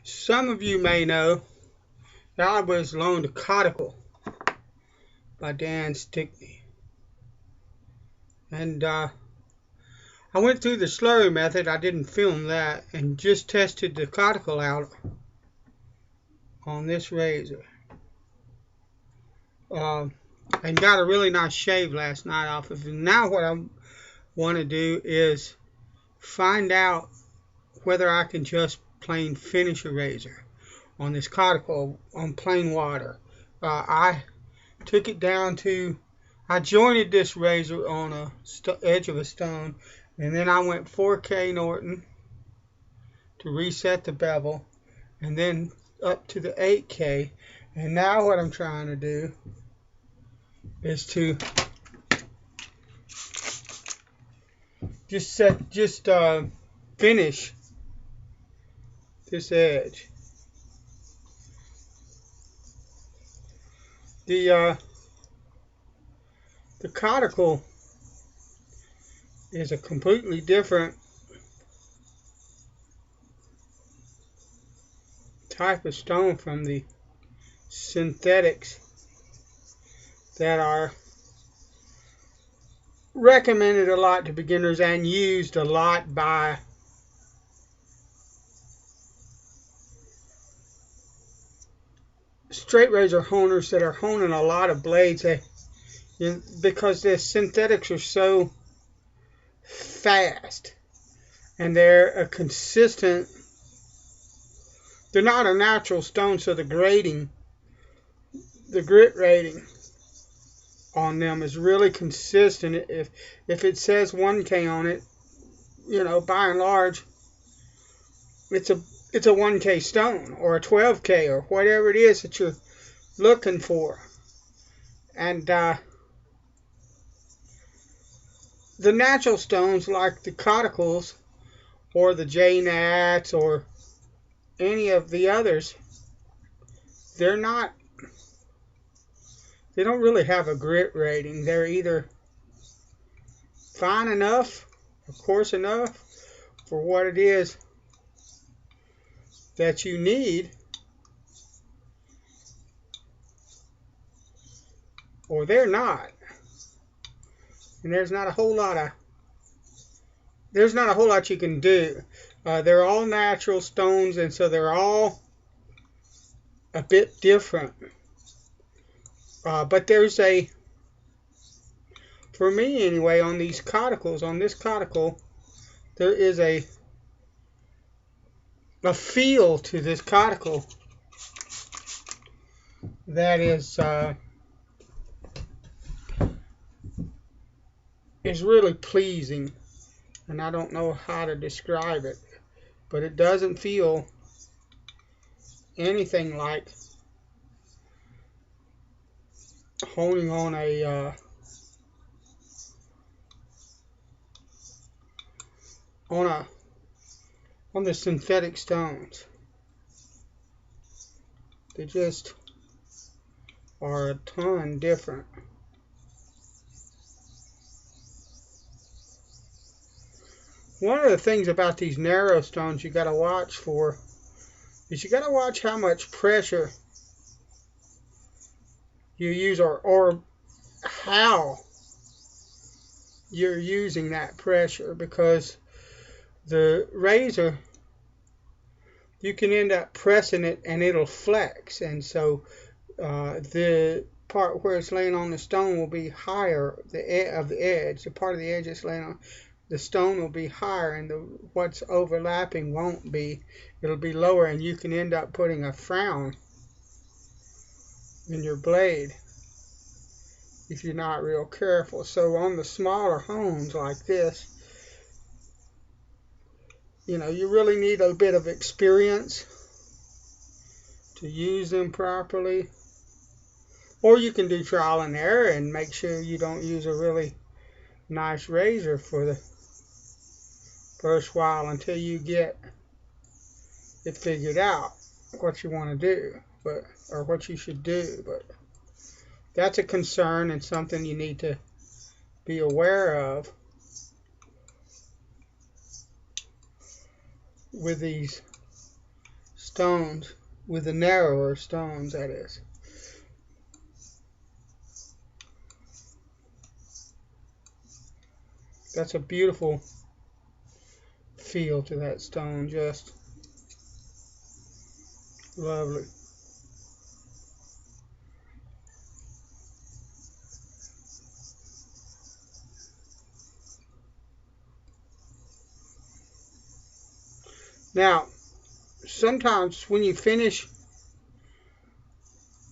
Some of you may know that I was loaned a Coticule by Dan Stiction. And I went through the slurry method. I didn't film that, and just tested the Coticule out on this razor. And got a really nice shave last night off of it. Now what I want to do is find out whether I can just plain finish a razor on this Coticule on plain water. I took it down to, I jointed this razor on a edge of a stone, and then I went 4K Norton to reset the bevel, and then up to the 8K. And now what I'm trying to do is to just finish this edge. The Coticule is a completely different type of stone from the synthetics that are recommended a lot to beginners and used a lot by straight razor honers that are honing a lot of blades. Because the synthetics are so fast and they're a consistent, they're not a natural stone, so the grit rating on them is really consistent. If it says 1K on it, by and large, it's a 1K stone or a 12K or whatever it is that you're looking for. And the natural stones like the Coticules or the J-Nats or any of the others, they don't really have a grit rating. They're either fine enough or coarse enough for what it is that you need, or they're not. And there's not a whole lot you can do. They're all natural stones, and so they're all a bit different. But there's for me anyway, on these Coticules, on this Coticule, there is a feel to this Coticule that is really pleasing, and I don't know how to describe it, but it doesn't feel anything like honing on on the synthetic stones. They just are a ton different. One of the things about these narrow stones you got to watch for is you got to watch how much pressure you use, or how you're using that pressure, because the razor, you can end up pressing it and it'll flex, and so the part where it's laying on the stone will be higher, of the edge, the part of the edge it's laying on, the stone will be higher, and what's overlapping won't be. It'll be lower, and you can end up putting a frown in your blade if you're not real careful. So on the smaller hones like this, you really need a bit of experience to use them properly. Or you can do trial and error and make sure you don't use a really nice razor for the first while until you get it figured out what you want to do, or what you should do. But that's a concern and something you need to be aware of with these stones, with the narrower stones, that is. That's a beautiful feel to that stone, just lovely. Now, sometimes when you finish,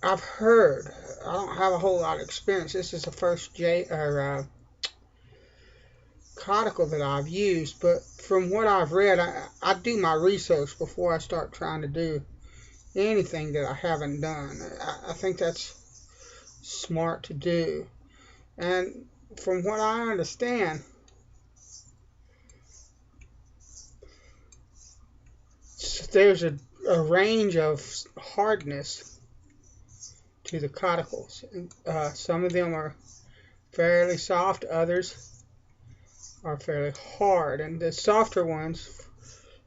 I've heard, I don't have a whole lot of experience. This is the first conical that I've used, but from what I've read, I do my research before I start trying to do anything that I haven't done. I think that's smart to do. And from what I understand, there's a range of hardness to the coticals. Some of them are fairly soft, others are fairly hard. And the softer ones,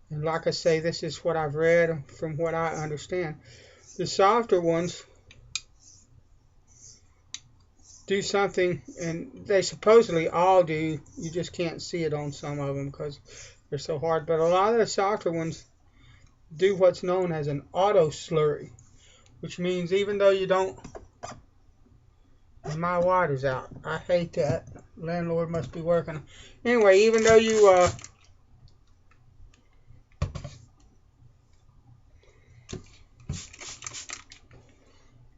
and like I say, this is what I've read from what I understand, the softer ones do something, and they supposedly all do, you just can't see it on some of them because they're so hard, but a lot of the softer ones do what's known as an auto slurry, which means even though you don't, and my water's out, I hate that, landlord must be working. Anyway, even though you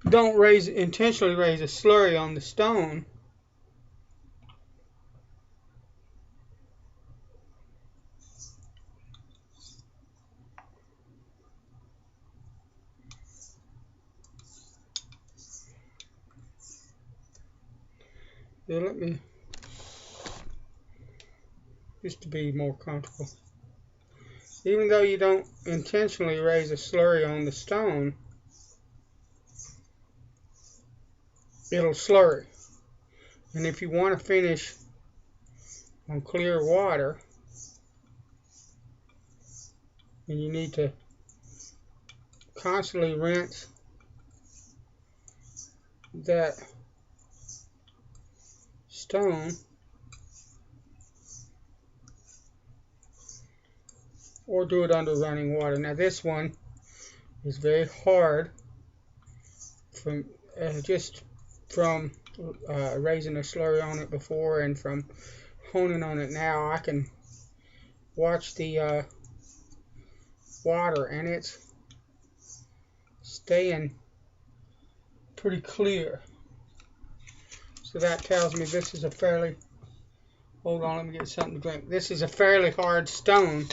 don't intentionally raise a slurry on the stone, let me, just to be more comfortable, even though you don't intentionally raise a slurry on the stone, it'll slurry. And if you want to finish on clear water, and you need to constantly rinse that stone, or do it under running water. Now this one is very hard from just from raising a slurry on it before and from honing on it now. I can watch the water, and it's staying pretty clear. So that tells me this is a fairly, hold on, let me get something to drink. This is a fairly hard stone,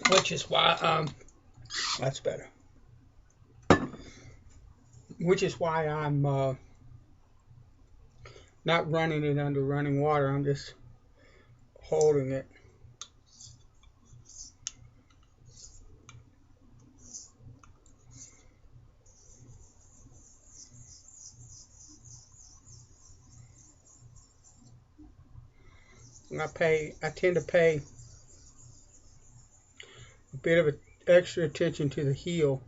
which is why, that's better. Which is why I'm not running it under running water. I'm just holding it. And I tend to pay a bit of extra attention to the heel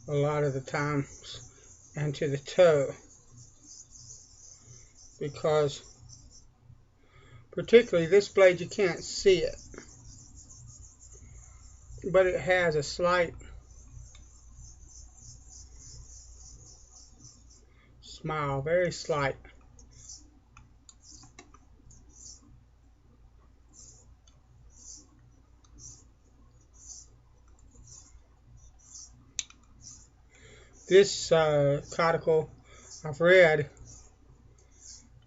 a lot of the times, and to the toe, because particularly this blade, you can't see it, but it has a slight smile, very slight. This conical, I've read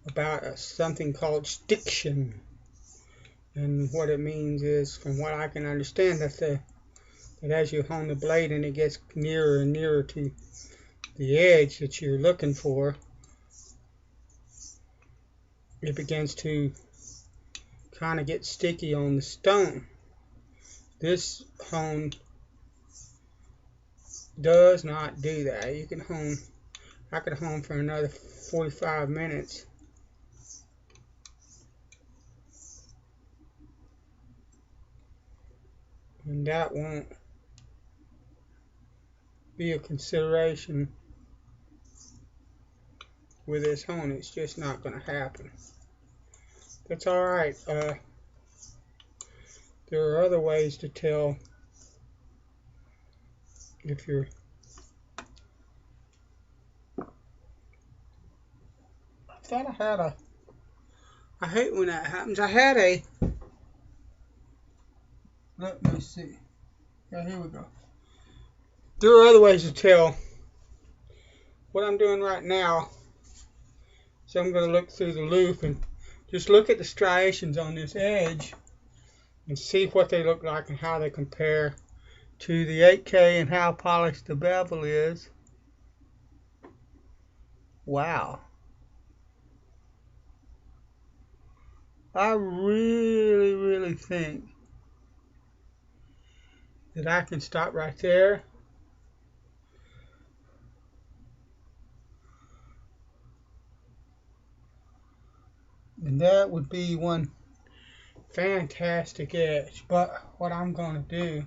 about something called Stiction, and what it means is, from what I can understand, that as you hone the blade and it gets nearer and nearer to the edge that you're looking for, it begins to kind of get sticky on the stone. This hone does not do that. You can hone, I could hone for another 45 minutes And that won't be a consideration with this hone. It's just not going to happen. That's alright. There are other ways to tell if you're... I thought I had a... I hate when that happens. I had a... Let me see. Yeah, here we go. There are other ways to tell. What I'm doing right now, so I'm going to look through the loop and just look at the striations on this edge and see what they look like and how they compare to the 8K and how polished the bevel is. Wow. I really think that I can stop right there. And that would be one fantastic edge. But what I'm going to do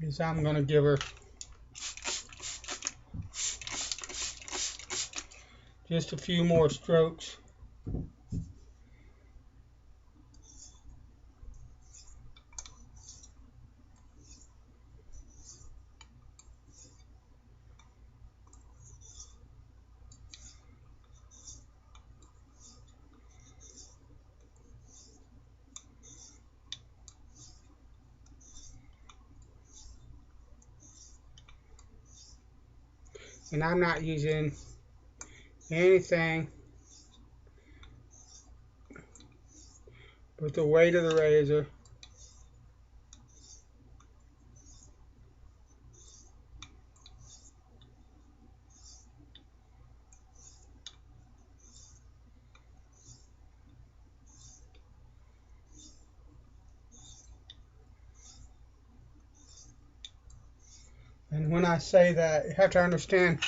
is I'm going to give her just a few more strokes. And I'm not using anything but the weight of the razor and when I say that, you have to understand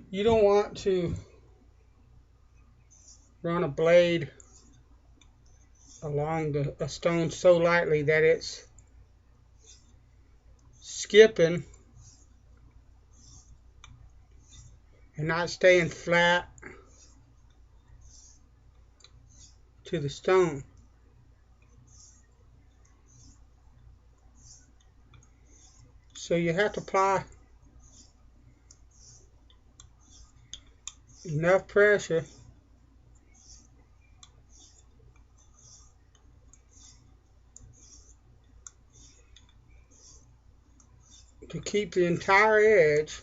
you don't want to run a blade along a stone so lightly that it's skipping and not staying flat to the stone. So you have to apply enough pressure to keep the entire edge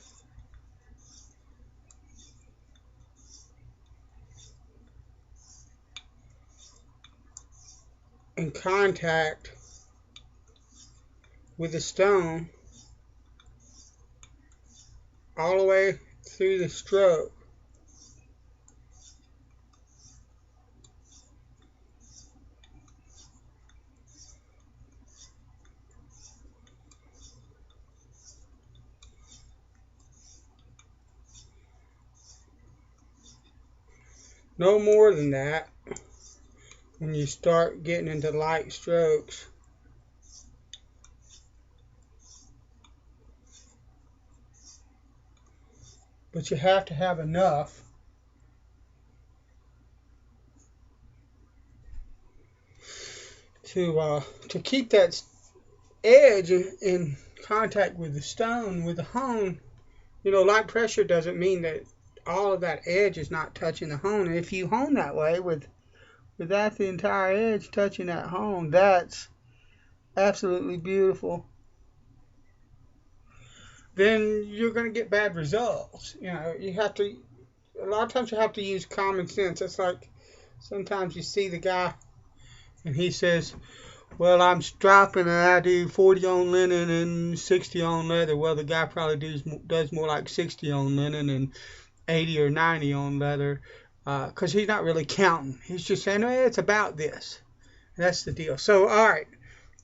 in contact with the stone all the way through the stroke. No more than that when you start getting into light strokes. But you have to have enough to keep that edge in contact with the stone. With the hone, you know, light pressure doesn't mean that all of that edge is not touching the hone. And if you hone that way, without the entire edge touching that hone, that's absolutely beautiful. Then you're going to get bad results. You know, you have to, a lot of times you have to use common sense. It's like sometimes you see the guy and he says, well, I'm striping and I do 40 on linen and 60 on leather. Well, the guy probably does more like 60 on linen and 80 or 90 on leather, because he's not really counting. He's just saying, hey, it's about this. And that's the deal. So, all right,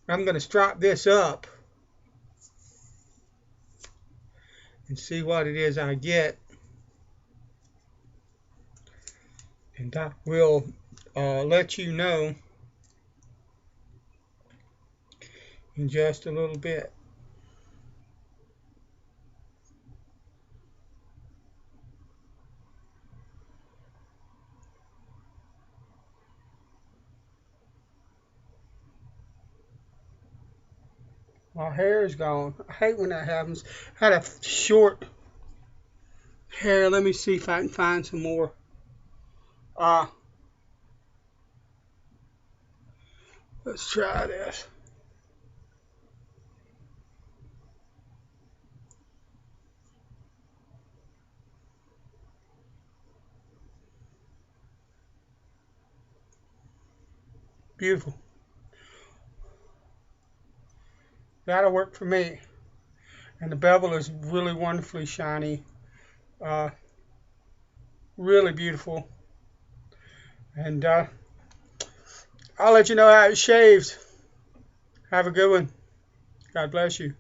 I'm going to strip this up and see what it is I get. And I will let you know in just a little bit. My hair is gone. I hate when that happens. I had a short hair. Let me see if I can find some more. Uh, let's try this. Beautiful. That'll work for me. And the bevel is really wonderfully shiny. Uh, really beautiful. And I'll let you know how it shaves. Have a good one. God bless you.